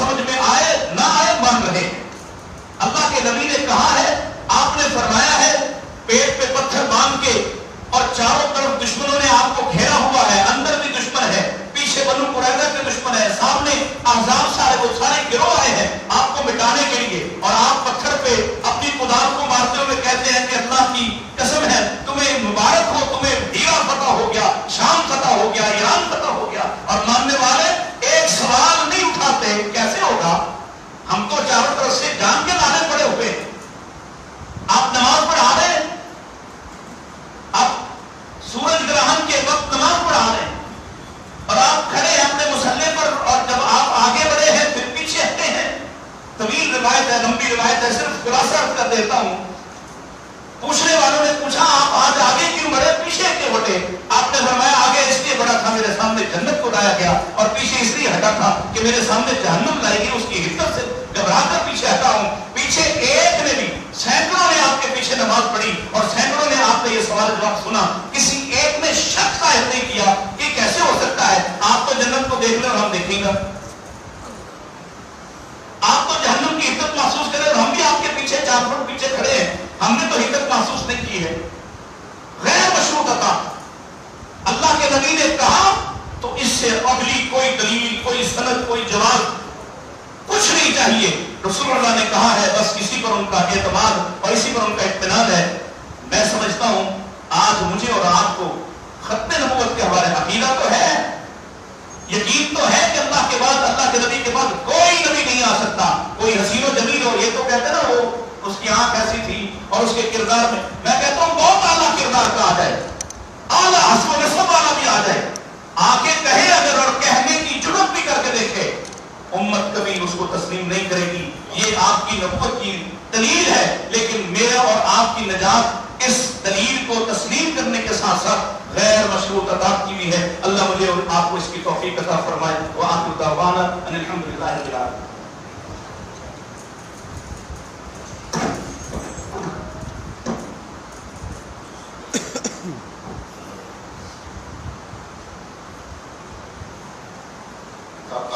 سمجھ میں آئے نہ آئے مان رہے ہیں۔ اللہ کے نبی نے کہا ہے، آپ نے فرمایا ہے پیٹ پہ پتھر باندھ کے اور چاروں طرف دشمنوں نے آپ کو گھیرا ہوا ہے، اندر بھی دشمن ہے، پیچھے بنو قریظہ کے دشمن ہے، سامنے احزاب وہ سارے گروہ آئے ہیں آپ کو مٹانے کے لیے، اور آپ پتھر پہ اپنی کدال کو مارتے ہوئے کہتے ہیں کہ اللہ کی قسم ہے تمہیں مبارک ہو، تمہیں ہیرا فتح ہو گیا، شام فتح ہو گیا، ایران فتح ہو گیا، اور ماننے والے ایک سوال نہیں اٹھاتے کیسے ہوگا، ہم تو چاروں طرف سے جان کے لانے پڑے ہوئے، آپ نماز پڑھا رہے ہیں، آپ سورج گرہن کے وقت نماز پڑھا رہے ہیں اور آپ کھڑے ہیں اپنے مصلی پر، اور جب آپ آگے بڑھے ہیں پھر پیچھے ہٹے ہیں۔ طویل روایت ہے، لمبی روایت ہے، صرف خلاصہ کر دیتا ہوں۔ پوچھنے والوں نے پوچھا آپ آج آگے کیوں بڑھے پیچھے کیوں ہٹے؟ آپ نے فرمایا آگے اس لیے بڑھا تھا میرے سامنے جنت کو لایا گیا، اور پیچھے اس لیے ہٹا تھا کہ میرے سامنے جہنم لائی گئی، اس کی حدت سے گھبرا کر پیچھے ہٹا ہوں۔ پیچھے ایک نے بھی، سینکڑوں نے آپ کے پیچھے نماز پڑھی اور سینکڑوں نے آپ کا یہ سوال جواب سنا، کسی ایک نے شک ظاہر نہیں کیا کہ کیسے ہو سکتا ہے، آپ تو جنت کو دیکھ لیں اور ہم دیکھیں گا، آپ تو جہنم کی حدت محسوس کریں اور ہم بھی آپ کے پیچھے 4 فٹ پیچھے کھڑے ہیں، ہم نے تو حدت محسوس نہیں کی ہے۔ غیر مشروط عطا اللہ کے نبی نے کہا تو اس سے اگلی کوئی دلیل، کوئی سند، کوئی جواب کچھ نہیں چاہیے۔ رسول اللہ نے کہا ہے بس اسی پر ان کا اعتماد اور اسی پر ان کا اطمینان ہے۔ میں سمجھتا ہوں آج مجھے اور آپ کو ختم نبوت کے حوالے عقیدہ تو ہے، یقین تو ہے کہ اللہ کے بعد، اللہ کے نبی کے بعد کوئی نبی نہیں آ سکتا، کوئی حسین و جمیل ہو، یہ تو کہتے ہیں نا وہ اس کی آنکھ ایسی تھی اور اس کے کردار میں کہتا ہوں بہت اعلیٰ کردار کا آ جائے، اعلیٰ حسب و نسب والا بھی آ جائے، آ کے کہے اگر اور کہنے کی جرات بھی کر کے دیکھے، امت کبھی اس کو تسلیم نہیں کرے گی۔ یہ آپ کی نبوت کی دلیل ہے، لیکن میرا اور آپ کی نجات اس دلیل کو تسلیم کرنے کے ساتھ ساتھ غیر مشروط عطا کی بھی ہے۔ اللہ مجھے اور آپ کو اس کی توفیق عطا فرمائے۔ وآخر دعوانا ان الحمدللہ رب العالمین۔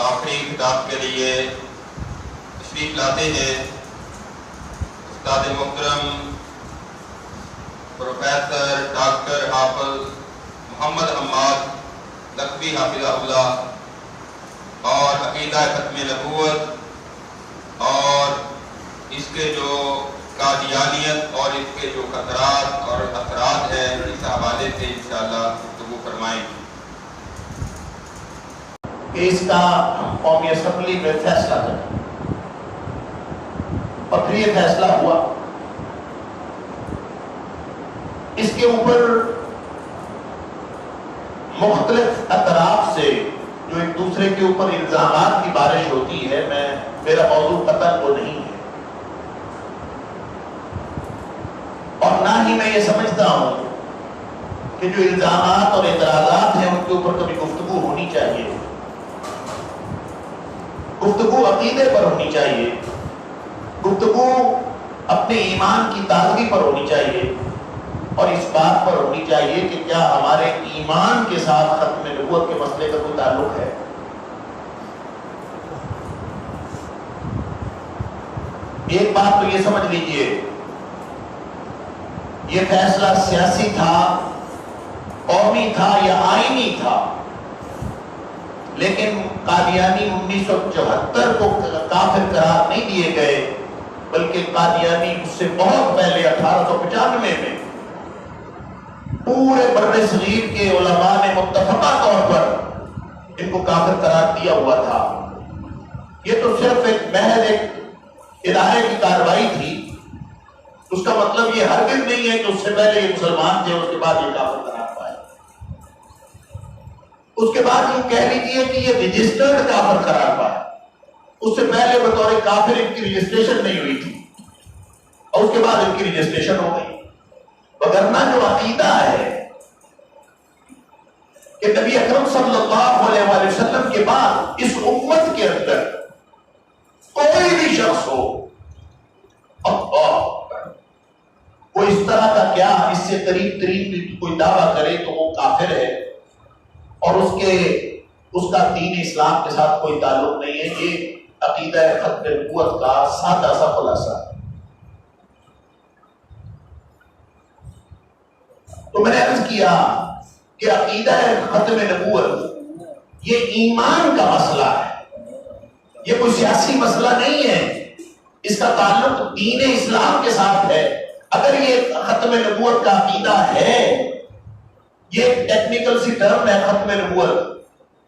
آخری خطاب کے لیے تشریف لاتے ہیں استاد محترم پروفیسر ڈاکٹر حافظ محمد حماد لقبی حافظہ اللہ، اور عقیدہ ختم نبوت اور اس کے جو قادیانیت اور اس کے جو خطرات اور اثرات ہیں اس حوالے سے انشاءاللہ گفتگو فرمائیں گے۔ کہ اس کا قومی اسمبلی میں فیصلہ کریں، اور پھر یہ فیصلہ ہوا۔ اس کے اوپر مختلف اطراف سے جو ایک دوسرے کے اوپر الزامات کی بارش ہوتی ہے، میرا موضوع قطعاً وہ نہیں ہے، اور نہ ہی میں یہ سمجھتا ہوں کہ جو الزامات اور اعتراضات ہیں ان کے اوپر کبھی گفتگو ہونی چاہیے۔ گفتگو عقیدے پر ہونی چاہیے، گفتگو اپنے ایمان کی تازگی پر ہونی چاہیے، اور اس بات پر ہونی چاہیے کہ کیا ہمارے ایمان کے ساتھ ختم نبوت کے مسئلے کا کوئی تعلق ہے۔ ایک بات تو یہ سمجھ لیجئے، یہ فیصلہ سیاسی تھا، قومی تھا یا آئینی تھا، لیکن قادیانی 1974 کو کافر قرار نہیں دیے گئے، بلکہ قادیانی اس سے بہت پہلے 1895 میں پورے بر صغیر کے علماء نے متفقہ طور پر ان کو کافر قرار دیا ہوا تھا۔ یہ تو صرف ایک محض ایک ادارے کی کارروائی تھی، اس کا مطلب یہ ہرگز نہیں ہے کہ اس سے پہلے یہ مسلمان تھے اس کے بعد یہ کافر قرار پائے۔ اس کے بعد یہ کہہ لیجیے کہ یہ رجسٹرڈ کافر قرار پائے، اس سے پہلے بطور کافر ان کی رجسٹریشن نہیں ہوئی تھی، اور اس کے بعد ان کی رجسٹریشن ہو گئی۔ وگرنہ جو عقیدہ ہے کہ نبی اکرم صلی اللہ علیہ وآلہ وسلم کے بعد اس امت کے اندر کوئی بھی شخص ہو، وہ اس طرح کا کیا اس سے قریب ترین بھی کوئی دعویٰ کرے تو وہ کافر ہے، اور اس کا دین اسلام کے ساتھ کوئی تعلق نہیں ہے۔ یہ عقیدہ ختم نبوت کا سادہ سا خلاصہ. تو میں نے عرض کیا کہ عقیدہ ختم نبوت یہ ایمان کا مسئلہ ہے، یہ کوئی سیاسی مسئلہ نہیں ہے. اس کا تعلق دین اسلام کے ساتھ ہے. اگر یہ ختم نبوت کا عقیدہ ہے، یہ ٹیکنیکل سی ٹرم ہے ختم نبوت.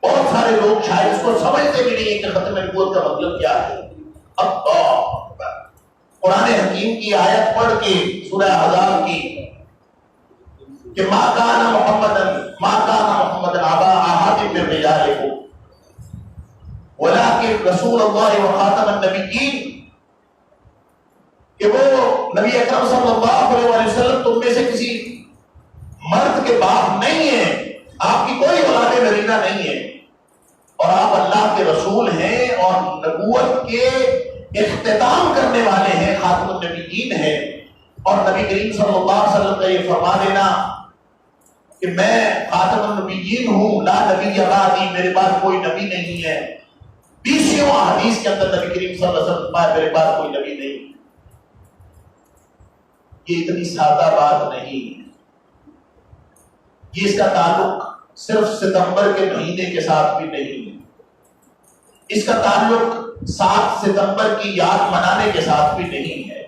بہت سارے لوگ شاید اس کو سمجھتے بھی نہیں کہ ختم نبوت کا مطلب کیا ہے. اب قرآن حکیم کی آیت پڑھ کے سورہ احزاب کی کہ ما کان محمد ابا احد من رجالکم ولکن رسول اللہ وخاتم النبیین، کہ وہ نبی اکرم صلی اللہ علیہ وسلم تم میں سے کسی مرد کے باپ نہیں ہیں، آپ کی کوئی اولاد نرینہ نہیں ہے، اور آپ اللہ کے رسول ہیں اور نبوت کے اختتام کرنے والے ہیں، خاتم النبیین ہیں. اور نبی کریم صلی اللہ علیہ وسلم کا یہ فرما دینا کہ میں خاتم النبیین ہوں، لا نبی بعدی، میرے بعد کوئی نبی نہیں ہے. 20 حدیث کے اندر نبی کریم صلی اللہ علیہ وسلم فرمایا میرے بعد کوئی نبی نہیں. یہ اتنی سادہ بات نہیں ہے. یہ اس کا تعلق صرف ستمبر کے مہینے کے ساتھ بھی نہیں ہے. اس کا تعلق 7 ستمبر کی یاد منانے کے ساتھ بھی نہیں ہے.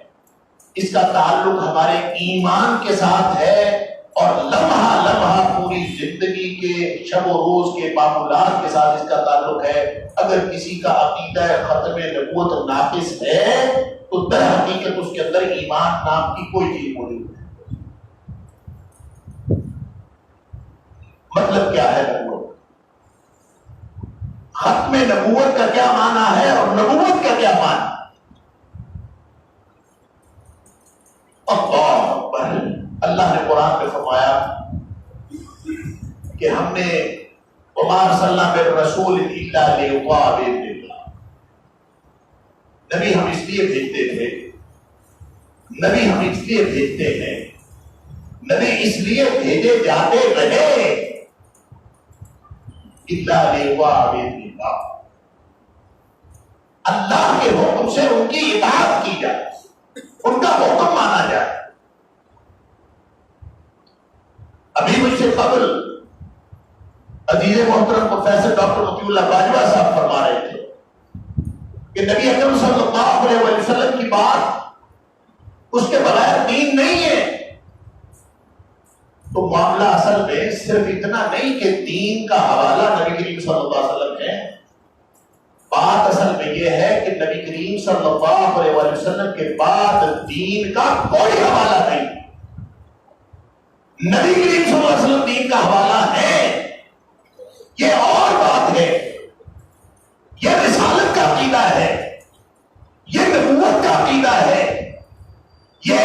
اس کا تعلق ہمارے ایمان کے ساتھ ہے، اور لمحہ لمحہ پوری زندگی کے شب و روز کے معمولات کے ساتھ اس کا تعلق ہے. اگر کسی کا عقیدہ ختم نبوت ناقص ہے تو در حقیقت اس کے اندر ایمان نام کی کوئی چیز موجود ہے. مطلب کیا ہے نبوت؟ ختم نبوت کا کیا معنی ہے اور نبوت کا کیا معنی؟ اللہ اکبر. اللہ نے قرآن میں فرمایا کہ ہم نے وما ارسلنا بالرسول الا لیطاع باذن اللہ. نبی ہم اس لیے بھیجتے تھے، نبی ہم اس لیے بھیجتے ہیں، نبی اس لیے بھیجے جاتے رہے الا لیطاع باذن اللہ، اللہ کے حکم سے ان کی اطاعت کی جائے، ان کا حکم مانا جائے. ابھی مجھ سے قبل عزیز محترم پروفیسر ڈاکٹر مطیع اللہ باجوہ صاحب فرما رہے تھے کہ نبی اکرم صلی اللہ علیہ وسلم کی بات اس کے بغیر دین نہیں ہے. تو معاملہ اصل میں صرف اتنا نہیں کہ دین کا حوالہ نبی کریم صلی اللہ علیہ وسلم ہے. بات اصل میں یہ ہے کہ نبی کریم صلی اللہ علیہ وسلم کے بعد دین کا کوئی حوالہ نہیں. نبی کریم صلی اللہ علیہ وسلم دین کا حوالہ ہے، یہ اور بات ہے. یہ رسالت کا عقیدہ ہے، یہ نبوت کا عقیدہ ہے. یہ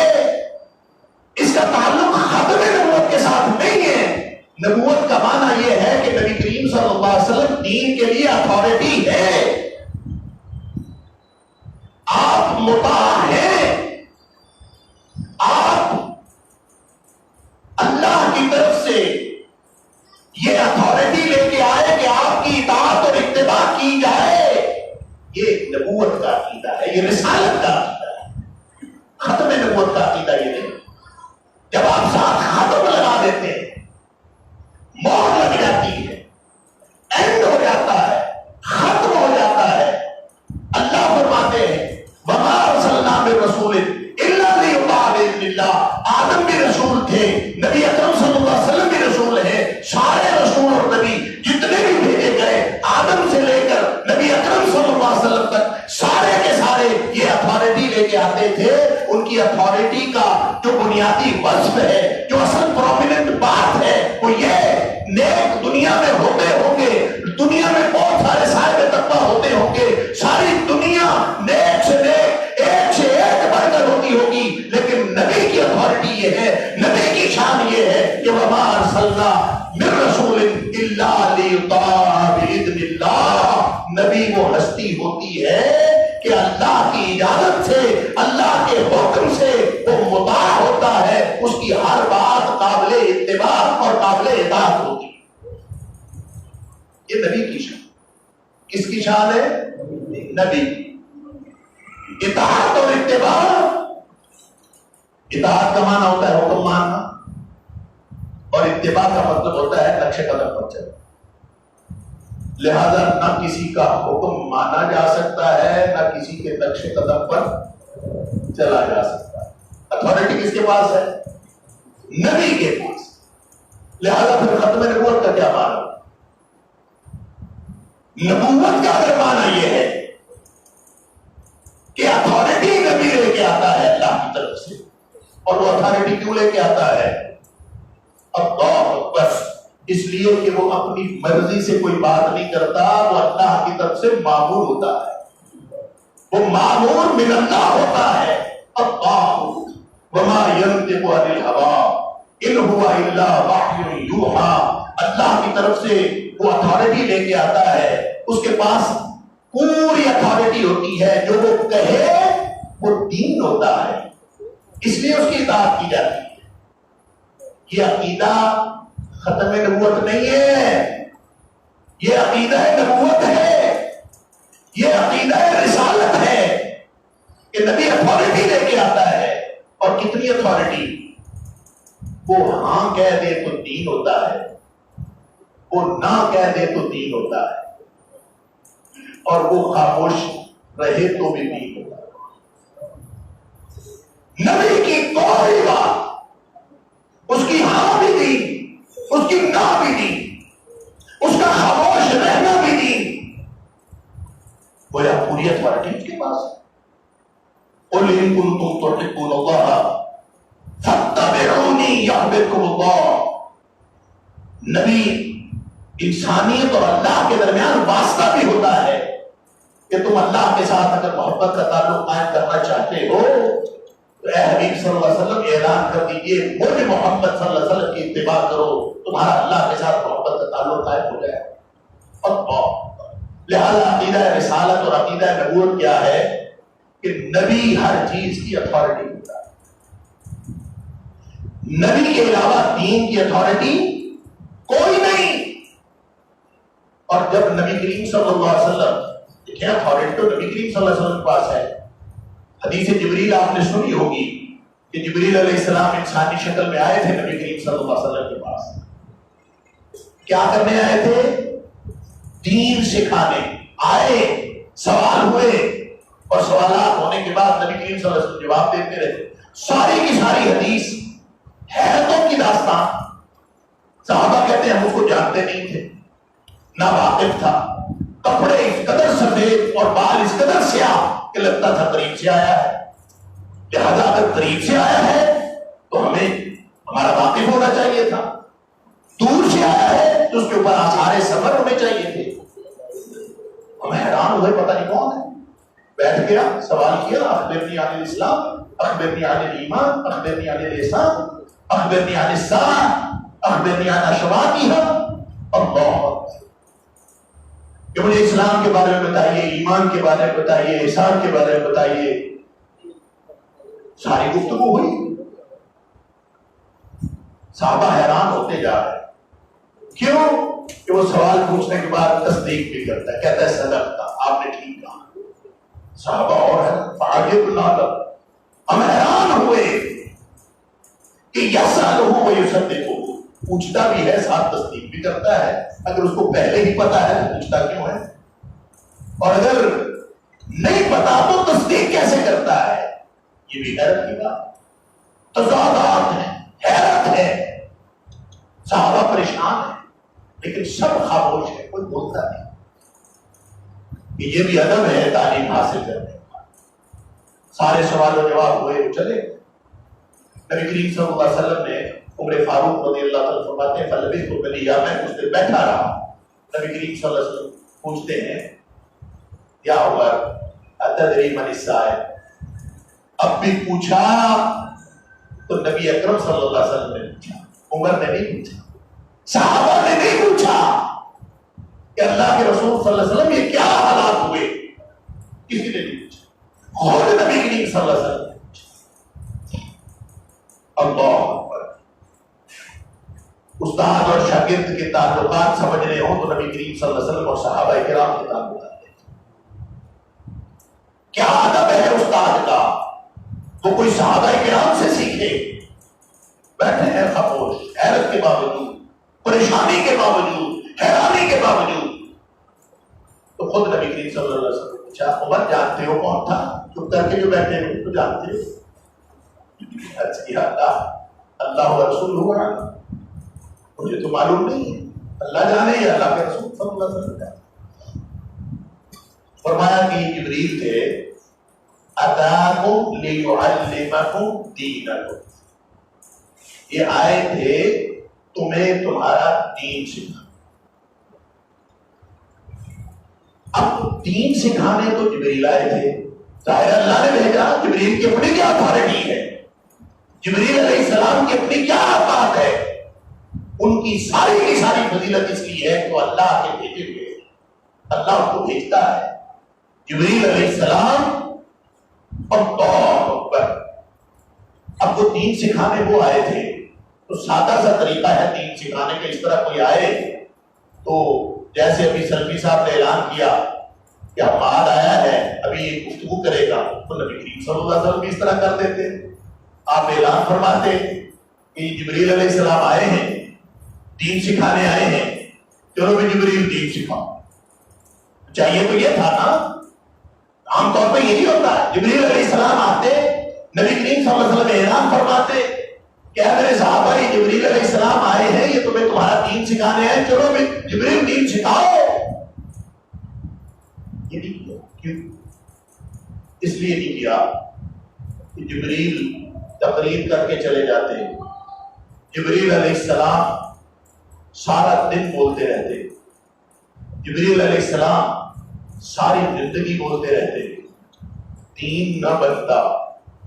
اس کا تعلق ختم نبوت کے ساتھ نہیں ہے. نبوت کا معنی یہ ہے کہ نبی کریم صلی اللہ علیہ وسلم دین کے لیے اتھارٹی ہے، آپ مطاع ہیں، آپ اللہ کی طرف سے یہ اتھارٹی لے کے آئے کہ آپ کی اطاعت اور اتباع کی جائے. یہ نبوت کا عقیدہ ہے، یہ رسالت کا عقیدہ ہے. ختم نبوت کا عقیدہ یہ نہیں. جب آپ ساتھ ختم لگا دیتے ہیں، مہر لگ جاتی ہے، اینڈ ہو جاتا ہے، ختم ہو جاتا ہے. اللہ فرماتے ہیں وما ارسلنا بالرسول الا لیطاع باذن اللہ. آدم بھی رسول تھے، نبی اکرم صلی اللہ علیہ وسلم بھی رسول ہیں. سارے رسول اور نبی جتنے بھی بھیجے گئے آدم سے لے کر نبی اکرم صلی اللہ علیہ وسلم تک، سارے کے سارے یہ اتھارٹی لے کے آتے تھے. ان کی اتھارٹی کا جو بنیادی وصف ہے، جو اصل پرومیننٹ بات ہے، وہ یہ نیک دنیا میں ہوتے ہوں گے، دنیا میں بہت سارے صاحب تقویٰ ہوتے ہوں گے، ساری دنیا نیک سے نیک، ایک سے ایک بڑھ کر ہوتی ہوگی. لیکن نبی کی اتھارٹی یہ ہے، نبی کی شان یہ ہے کہ وما ارسلنا من رسول الا لیطاع باذن اللہ. نبی وہ ہستی ہوتی ہے کہ اللہ کی اجازت سے، اللہ کے حکم سے وہ مطاع ہوتا ہے، اس کی ہر بات قابل اتباع اور قابل اطاعت ہوتی ہے. یہ نبی کی شان. کس کی شان ہے؟ نبی. اطاعت اور اتباع. اطاعت کا معنی ہوتا ہے حکم ماننا اور اتباع کا مطلب ہوتا ہے نقش قدم پر چلنا. لہذا نہ کسی کا حکم مانا جا سکتا ہے نہ کسی کے نقش قدم پر چلا جا سکتا ہے. اتھارٹی کس کے پاس ہے؟ نبی کے پاس. لہذا پھر ختم نبوت کا کیا معنی؟ نبوت کا اگر معنی یہ ہے کہ اتھارٹی نبی لے کے آتا ہے اللہ کی طرف سے. اور وہ اتھارٹی کیوں لے کے آتا ہے؟ اللہ اکبر. اس لیے کہ وہ اپنی مرضی سے کوئی بات نہیں کرتا, وہ اللہ کی طرف سے مامور ہوتا ہے, وہ مامور من اللہ ہوتا ہے. اللہ وما ينطق عن الهوى ان هو الا وحی یوحی. اللہ کی طرف سے وہ اتھارٹی لے کے آتا ہے, اس کے پاس پوری اتھارٹی ہوتی ہے, جو وہ کہے وہ دین ہوتا ہے, اس لیے اس کی اطاعت کی جاتی ہے. یہ عقیدہ ختم نبوت نہیں ہے, یہ عقیدہ نبوت ہے, یہ عقیدہ رسالت ہے کہ نبی اتھارٹی لے کے آتا ہے. اور کتنی اتھارٹی؟ وہ ہاں کہہ دے تو دین ہوتا ہے, وہ نہ کہہ دے تو دین ہوتا ہے, اور وہ خاموش رہے تو بھی دین ہوتا ہے. نبی کی کوئی بات اس کی ہاں بھی دین, اس کی نہ بھی دین, اس کا خاموش رہنا بھی دین. وہ یا پوری اتھارٹی اس کے پاس ہے. قل ان کنتم تحبون اللہ فاتبعونی یحببکم اللہ. نبی انسانیت اور اللہ کے درمیان واسطہ بھی ہوتا ہے کہ تم اللہ کے ساتھ اگر محبت کا تعلق قائم کرنا چاہتے ہو تو اے حبیب صلی اللہ علیہ وسلم اعلان کر دیجئے مجھ محمد صلی اللہ علیہ وسلم کی اتباع کرو, تمہارا اللہ کے ساتھ محبت کا تعلق قائم ہو جائے. اور لہذا عقیدہ رسالت اور عقیدہ نبوت کیا ہے کہ نبی ہر چیز کی اتھارٹی ہوتا ہے. نبی کے علاوہ دین کی اتھارٹی کوئی نہیں. اور جب نبی کریم صلی اللہ علیہ وسلم, دیکھیں اتھارٹی تو نبی کریم صلی اللہ علیہ وسلم کے پاس ہے. حدیث جبریل آپ نے سنی ہوگی کہ جبریل علیہ السلام انسانی شکل میں آئے تھے نبی کریم صلی اللہ علیہ وسلم کے پاس. کیا کرنے آئے تھے؟ دین سکھانے آئے. سوال ہوئے اور سوالات ہونے کے بعد نبی کریم صلی اللہ علیہ وسلم جواب دیتے رہے. ساری کی ساری حدیث حیرتوں کی داستان. صحابہ کہتے ہیں ہم اس کو جانتے نہیں تھے, نہ واقف تھا, کپڑے اس قدر سفید اور بال اس قدر سیاہ کہ لگتا تھا قریب سے آیا ہے. لہذا اگر قریب سے آیا ہے تو ہمیں ہمارا واقف ہونا چاہیے تھا. دور سے آیا ہے تو اس کے اوپر آثار سفر ہونے چاہیے تھے. ہمیں حیران ہوئے پتہ نہیں کون ہے. بیٹھ گیا, سوال کیا, اخبرنی عن الاسلام, اخبرنی عن الایمان, اخبرنی عن الاحسان, اخبرنی عن الساعة, اخبرنی عن اشراطها. اللہ, کہ مجھے اسلام کے بارے میں بتائیے, ایمان کے بارے میں بتائیے, احسان کے بارے میں بتائیے. ساری گفتگو ہوئی. صحابہ حیران ہوتے جا رہے. کیوں؟ کہ وہ سوال پوچھنے کے بعد تصدیق بھی کرتا ہے, کہتا ہے صدقتا, آپ نے ٹھیک کہا. صحابہ اور ہم حیران ہوئے کہ یسألہ ویصدقہ, پوچھتا بھی ہے ساتھ تصدیق بھی کرتا ہے. اگر اس کو پہلے ہی پتا ہے تو پوچھتا کیوں ہے, اور اگر نہیں پتا تو تصدیق کیسے کرتا ہے؟ یہ بھی حیرت کی بات. تضادات ہیں, حیرت ہے. صحابہ پریشان ہیں لیکن سب خاموش ہے, کوئی بولتا نہیں. یہ بھی ادب ہے تعلیم حاصل کرنے کا. سارے سوال و جواب ہوئے, وہ چلے. نبی کریم صلی اللہ علیہ وسلم نے, عمر فاروق رضی اللہ عنہ فرماتے ہیں, فلبثت ملیہ, میں کچھ دیر بیٹھا رہا. نبی کریم صلی اللہ علیہ وسلم پوچھتے ہیں, یا عمر اتدری من السائل, اب بھی پوچھا تو نبی اکرم صلی اللہ علیہ وسلم نے پوچھا, عمر نے نہیں پوچھا, صحابہ نے نہیں پوچھا کہ اللہ کے رسول صلی اللہ علیہ وسلم یہ کیا حالات ہوئے, کسی نے نہیں پوچھا. خود نبی کریم صلی اللہ علیہ وسلم نے پوچھا. اللہ اکبر. استاد اور شاگرد کے تعلقات سمجھ رہے ہوں تو نبی کریم صلی اللہ علیہ وسلم اور صحابہ کرام کے تعلقات. کیا ادب ہے استاد کا، وہ کوئی صحابہ کرام سے سیکھے. بیٹھے ہیں خاموش، حیرت کے باوجود، پریشانی کے باوجود، حیرانی کے باوجود. تو خود نبی کریم صلی اللہ علیہ وسلم نے پوچھا عمر جانتے ہو کون تھا چپ کر کے جو بیٹھے ہو، تو جانتے ہو؟ عرض کیا اللہ و رسول ہوا، مجھے تو معلوم نہیں ہے، اللہ جانے یا اللہ کے رسول صلی اللہ علیہ وسلم جانے. فرمایا کہ یہ جبریل تھے، اتاکم لیعلمکم دینکم، یہ آئے تھے تمہیں تمہارا دین سکھانے. اب دین سکھانے تو جبریل آئے تھے، ظاہر اللہ نے بھیجا. جبریل کی اپنی کیا اتھارٹی ہے، جبریل علیہ السلام کی اپنی کیا بات ہے؟ ان کی ساری کی ساری فضیلت اس لیے ہے کہ اللہ کے بھیجے ہوئے، اللہ ان کو بھیجتا ہے. جبریل علیہ السلام اللہ اکبر. اب وہ دین سکھانے وہ آئے تھے، تو سادہ سا طریقہ ہے دین سکھانے کا. اس طرح کوئی آئے تو جیسے ابھی سلفی صاحب نے اعلان کیا کہ احمد آیا ہے ابھی یہ گفتگو کرے گا، تو نبی کریم صلی اللہ علیہ وسلم بھی اس طرح کر دیتے. آپ اعلان فرماتے کہ جبریل علیہ السلام آئے ہیں، دین سکھانے آئے ہیں، چلو بھی جبریل دین سکھاؤ. چاہیے تو یہ تھا نا، عام طور پہ یہی ہوتا ہے. جبریل علیہ السلام آتے، نبی کریم صلی اللہ علیہ وسلم اعلان فرماتے کہ اے میرے صحابہ یہ جبریل علیہ السلام آئے ہیں، یہ تمہیں تمہارا دین سکھانے آئے، چلو بھی جبریل دین سکھاؤ. یہ نہیں کیا. کیوں؟ اس لیے نہیں کیا کہ جبریل تقریر کر کے چلے جاتے. جبریل علیہ السلام سارا دن بولتے رہتے، جبریل علیہ السلام ساری زندگی بولتے رہتے. دین نہ بنتا،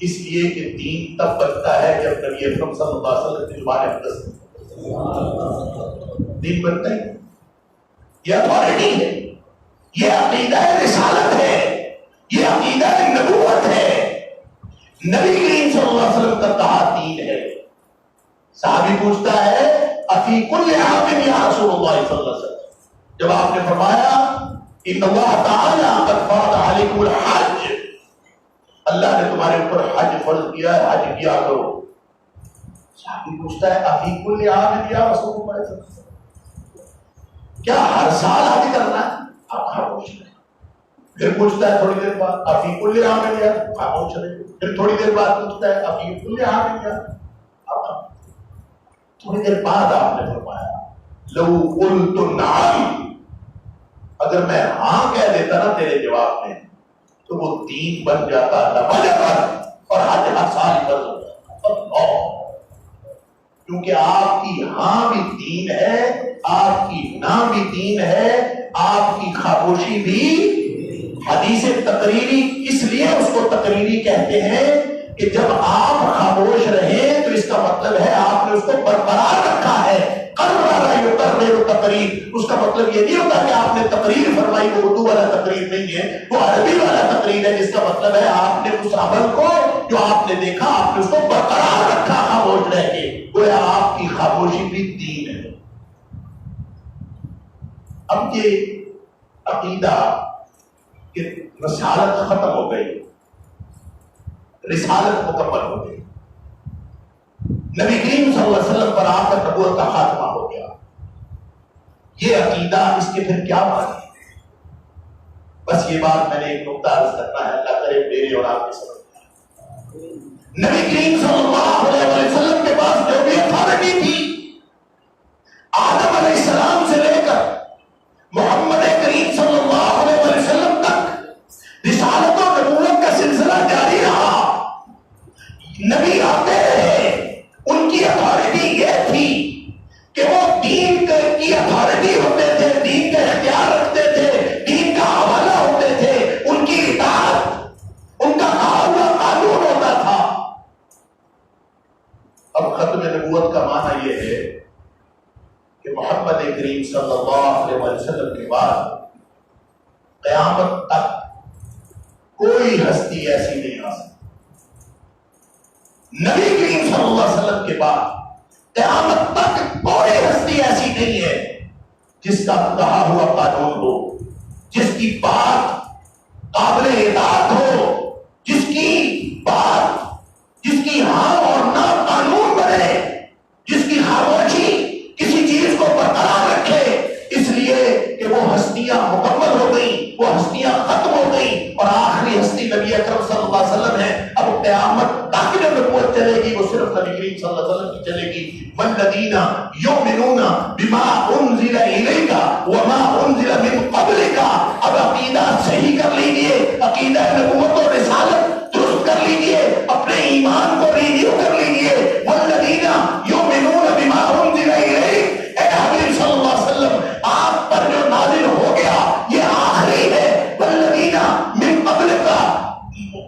اس لیے کہ دین تب بنتا ہے جب نبی اکرم صلی اللہ علیہ وسلم کی زبان اقدس دین بنتا ہے. یہ اتھارٹی ہے، یہ عقیدہ رسالت ہے، یہ عقیدہ نبوت ہے. نبی کریم صلی اللہ علیہ وسلم کا کہا دین ہے. صحابی پوچھتا ہے افی کل عام یا رسول اللہ صلی اللہ علیہ وسلم، جب آپ نے فرمایا ان اللہ تعالی قد فرض علیکم الحج، اللہ نے تمہارے اوپر حج فرض کیا ہے، حج کیا کرو. صحابی پوچھتا ہے افی کل عام یا رسول اللہ صلی اللہ علیہ وسلم، کیا ہر سال حج کرنا ہے؟ آپ خاموش رہے. پھر پوچھتا ہے تھوڑی دیر بعد افی کل عام یا، خاموش رہے. پھر تھوڑی دیر بعد پوچھتا ہے افی کل عام یا، تھوڑی دیر بعد آپ نے فرمایا لو قلت نعم، اگر میں ہاں کہہ دیتا نا تیرے جواب میں تو وہ دین بن جاتا اور حج ہر سال فرض ہو جاتا. کیونکہ آپ کی ہاں بھی دین ہے، آپ کی نہ بھی دین ہے، آپ کی خاموشی بھی حدیث تقریری. اس لیے اس کو تقریری کہتے ہیں کہ جب آپ خاموش رہیں تو اس کا مطلب ہے آپ نے اس کو برقرار رکھا ہے. تقریر، اس کا مطلب یہ نہیں ہوتا کہ آپ نے تقریر فرمائی، وہ اردو والا تقریر نہیں ہے، وہ عربی والا تقریر ہے، جس کا مطلب ہے آپ نے اس عمل کو جو آپ نے دیکھا آپ نے اس کو برقرار رکھا خاموش رہ کے. گویا آپ کی خاموشی بھی دین ہے. اب یہ عقیدہ کہ رسالت ختم ہو گئی، رسالت مکمل ہو گئی، نبی کریم صلی اللہ علیہ وسلم پر آ کر نبوت کا خاتمہ ہو گیا، یہ عقیدہ اس کے پھر کیا معنی ہے؟ بس یہ بات میں نے ایک نقطہ عرض کرنا ہے، اللہ کرے میرے اور آپ کے سمجھ میں آئے. نبی کریم صلی اللہ علیہ وسلم کے پاس جو بھی اتھارٹی تھی، آدم علیہ السلام سے لے کر محمد کریم صلی اللہ علیہ وسلم تک رسالت و نبوت کا سلسلہ جاری رہا. نبی آتے رہے، ان کی اتھارٹی یہ تھی کہ وہ دین کی اتھارٹی ہوتے تھے، دین کا اختیار رکھتے تھے، دین کا حوالہ ہوتے تھے، ان کی اطاعت ان کا کہا ہوا قانون ہوتا تھا. اب ختم نبوت کا معنی یہ ہے کہ محمد کریم صلی اللہ علیہ وسلم کے بعد قیامت تک کوئی ہستی ایسی نہیں آ سکتی. نبی کریم صلی اللہ علیہ وسلم کے بعد قیامت تک کوئی ہستی ایسی نہیں ہے جس کا کہا ہوا قانون ہو، جس کی بات قابل اطاعت ہو، نبی اکرم صلی اللہ علیہ وسلم ہے. اب قیامت تک جو نبوت چلے گی وہ صرف نبی کریم صلی اللہ علیہ وسلم کی چلے گی. والذین یؤمنون بما انزل الیک وما انزل من قبلک. اب عقیدہ صحیح کر لیجئے, عقیدہ نبوت و رسالت درست کر لیجئے, اپنے ایمان کو ریویو کر لیجئے. والذین یؤمنون بما انزل الیک, اے حبیب صلی اللہ علیہ وسلم آپ پر جو نازل ہو گیا یہ آخری ہے. والذین من قبلک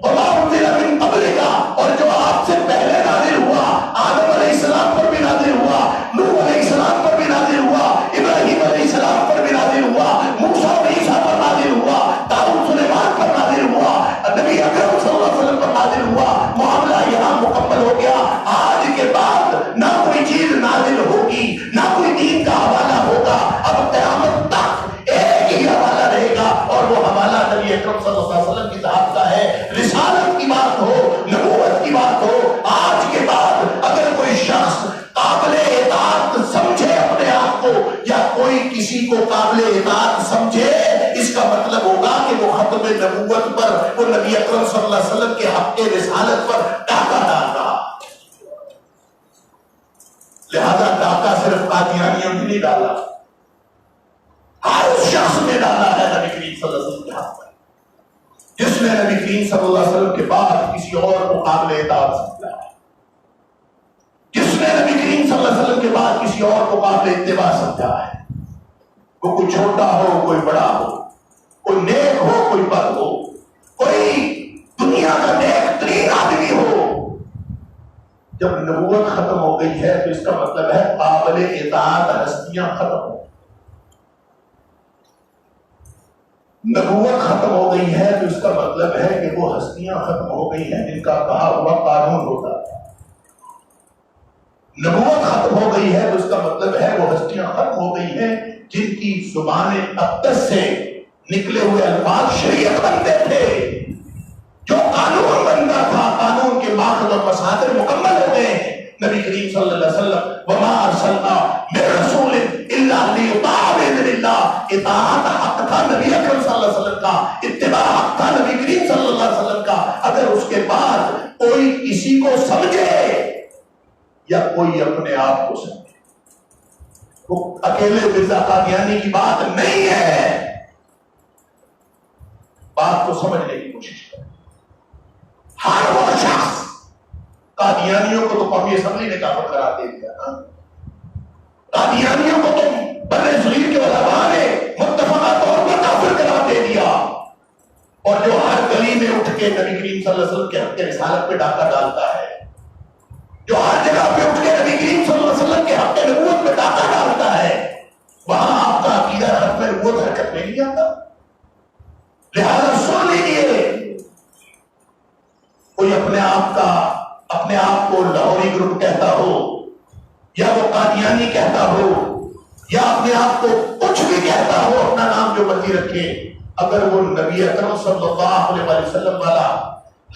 وما انزل من قبلک, اور جو آپ سے پہلے نازل ہوا, آدم علیہ السلام پر بھی نازل ہوا, نوح علیہ السلام پر بھی نازل ہوا, ابراہیم علیہ السلام پر بھی نازل ہوا, موسیٰ اور عیسیٰ پر نازل ہوا, داؤد سلیمان پر نازل ہوا, نبی اکرم صلی اللہ علیہ وسلم پر نازل ہوا. معاملہ یہاں مکمل ہو گیا. آج کے بعد نہ کوئی چیز نازل ہوگی, نہ کوئی دین کا حوالہ ہوگا. اب قیامت تک ایک ہی حوالہ رہے گا, اور وہ حوالہ نبی اکرم صلی اللہ علیہ وسلم کی ذات کا ہے. رسالت کی بات ہو, نبوت کی بات ہو, آج کے بعد اگر کوئی شخص قابل اطاعت سمجھے اپنے آپ کو, یا کوئی کسی کو قابل اطاعت سمجھے, اس کا مطلب ہوگا کہ وہ ختم نبوت پر, وہ نبی اکرم صلی اللہ علیہ وسلم کے حق رسالت پر ڈاکہ ڈال رہا. لہذا ڈاکہ صرف قادیانیوں نے نہیں ڈالا, ہر اس شخص نے ڈالا ہے نبی کریم صلی اللہ علیہ وسلم کے حق پر, جس نے نبی کریم صلی اللہ علیہ وسلم کے بعد کسی اور کو قابل اطاعت سمجھا ہے, جس نے نبی کریم صلی اللہ علیہ وسلم کے بعد کسی اور کو قابل اتباع سمجھا ہے. وہ کوئی چھوٹا ہو, کوئی بڑا ہو, کوئی نیک ہو, کوئی بد ہو, کوئی دنیا کا نیک ترین آدمی ہو. جب نبوت ختم ہو گئی ہے تو اس کا مطلب ہے قابل اطاعت ہستیاں ختم ہو. نبوت ختم ہو گئی ہے تو اس کا مطلب ہے کہ وہ ہستیاں ختم ہو گئی ہیں جن کا کہا ہوا قانون ہوتا ہے. نبوت ختم ہو گئی ہے تو اس کا مطلب ہے وہ ہستیاں ختم ہو گئی ہیں جن کی زبان اقدس سے نکلے ہوئے الفاظ شریعت بنتے تھے. جو قانون بنتا تھا, قانون کے ماخذ اور مصادر مکمل ہو گئے ہیں. نبی کریم صلی اللہ علیہ وسلم وما ارسلنا من رسول الا لیطاع باذن اللہ, اطاعت حق تھا نبی اکرم صلی اللہ علیہ وسلم کا, اتباع حق تھا نبی کریم صلی اللہ علیہ وسلم کا. اگر اس کے بعد کوئی کسی کو سمجھے یا کوئی اپنے آپ کو سمجھے, وہ اکیلے مرزا قادیانی کی بات نہیں ہے. بات کو سمجھنے کی کوشش کریں. ہر وہ شخص, قادیانیوں کو تو قومی اسمبلی نے کافر قرار دے دیا نا, قادیانیوں کو تو بر صغیر کے علماء نے متفقہ طور پر کافر قرار دے دیا, اور جو ہر گلی میں اٹھ کے نبی کریم صلی اللہ علیہ وسلم کے حق رسالت پہ ڈاکہ ڈالتا ہے, جو ہر جگہ پہ اٹھ کے نبی کریم صلی اللہ علیہ وسلم کے حق نبوت پہ ڈاکہ ڈالتا ہے, وہاں آپ کا عقیدہ ختم نبوت حرکت میں نہیں آتا. لہذا سن لیجیے, کوئی اپنے آپ کو لاہوری گروپ کہتا ہو, یا وہ قادیانی کہتا ہو, یا اپنے آپ کو کچھ بھی کہتا ہو, اپنا نام جو مرضی رکھے, اگر وہ نبی اکرم صلی اللہ علیہ وسلم والا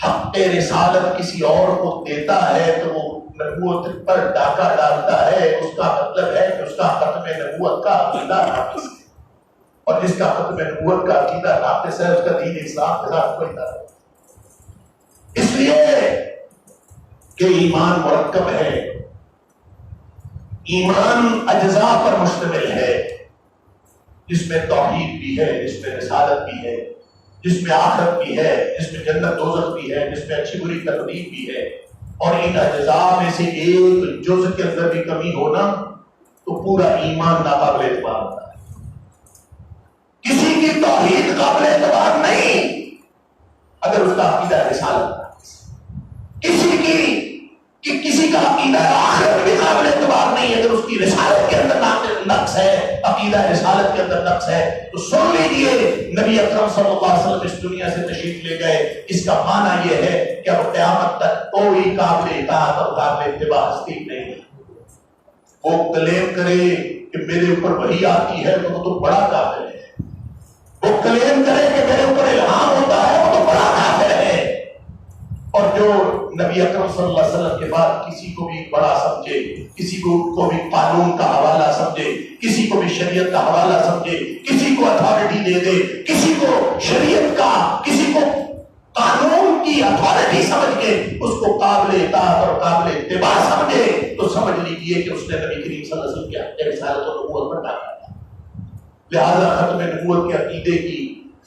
حق رسالت کسی اور کو دیتا ہے تو وہ نبوت پر ڈاکہ ڈالتا ہے. اس کا مطلب ہے کہ اس کا ختم نبوت کا عقیدہ ناقص ہے, اور جس کا ختم نبوت کا عقیدہ ناقص ہے اس کا دین اسلام کے ساتھ کوئی تعلق نہیں. اس لیے کہ ایمان مرکب ہے, ایمان اجزاء پر مشتمل ہے, جس میں توحید بھی ہے, جس میں رسالت بھی ہے, جس میں آخرت بھی ہے, جس میں جنت دوزخ بھی ہے, جس میں اچھی بری تقدیر بھی ہے. اور ان اجزاء میں سے ایک جزء کے اندر بھی کمی ہونا تو پورا ایمان ناقابل اعتبار ہوتا ہے. کسی کی توحید قابل اعتبار نہیں اگر اس کا عقیدہ رسالت, کسی کا عقیدہ آخرت بھی قابل اعتبار نہیں اگر اس کی رسالت کے اندر نقص ہے, عقیدہ رسالت کے اندر نقص ہے. تو سن لیجیے, نبی اکرم صلی اللہ علیہ وسلم اس دنیا سے تشریف لے گئے, اس کا معنی یہ ہے کہ اب قیامت تک کوئی قابل اطاعت اور قابل اتباع ہستی نہیں. وہ کلیم کرے کہ میرے اوپر وحی آتی ہے تو وہ تو بڑا کافر ہے, وہ کلیم کرے کہ میرے اوپر الہام ہوتا ہے وہ تو بڑا کافر ہے. اور جو نبی اکرم صلی اللہ علیہ وسلم کے بعد کسی کو بھی بڑا سمجھے, کسی کو بھی قانون کا حوالہ سمجھے, کسی کو بھی شریعت کا حوالہ سمجھے, کسی کو اتھارٹی دے دے, کسی کو شریعت کا, کسی کو قانون اپنی اتھارٹی سمجھ کے اس کو قابل اطاعت اور قابل اتباع سمجھے تو سمجھ لیجیے کہ اس نے نبی کریم صلی اللہ علیہ وسلم کے حق رسالت اور نبوت پر ڈاکا تھا۔ لہذا ختم نبوت کے عقیدے کی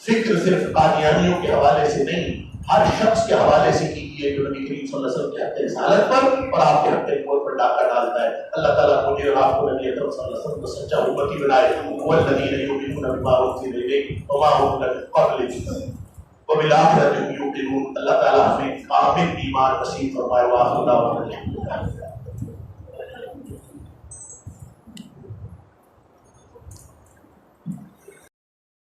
فکر صرف قادیانیوں کے حوالے سے نہیں، ہر شخص کے حوالے سے کیجیے جو نبی کریم صلی اللہ علیہ وسلم کے حق رسالت پر اور آپ کے حق نبوت پر ڈاکہ ڈالتا ہے۔ اللہ تعالیٰ مجھے اور آپ کو نبی اکرم صلی اللہ علیہ وسلم کو سچا امتی بنائے۔ والذین یؤمنون بما انزل الیک وما انزل من قبلک وبالآخرۃ هم یوقنون۔ اللہ تعالیٰ ہمیں کامل ایمان نصیب فرمائے۔ وآخر دعوانا